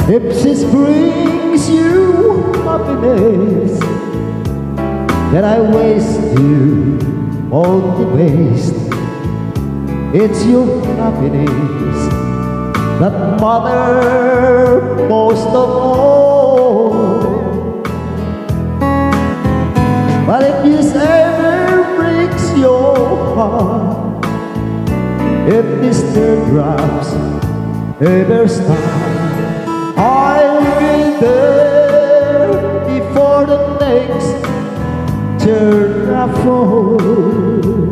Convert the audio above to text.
If this brings you happiness, then I waste you, won't waste. It's your happiness that matters most of all. But if this ever breaks your heart, if this teardrops ever start, I'll be there before the next teardrop falls.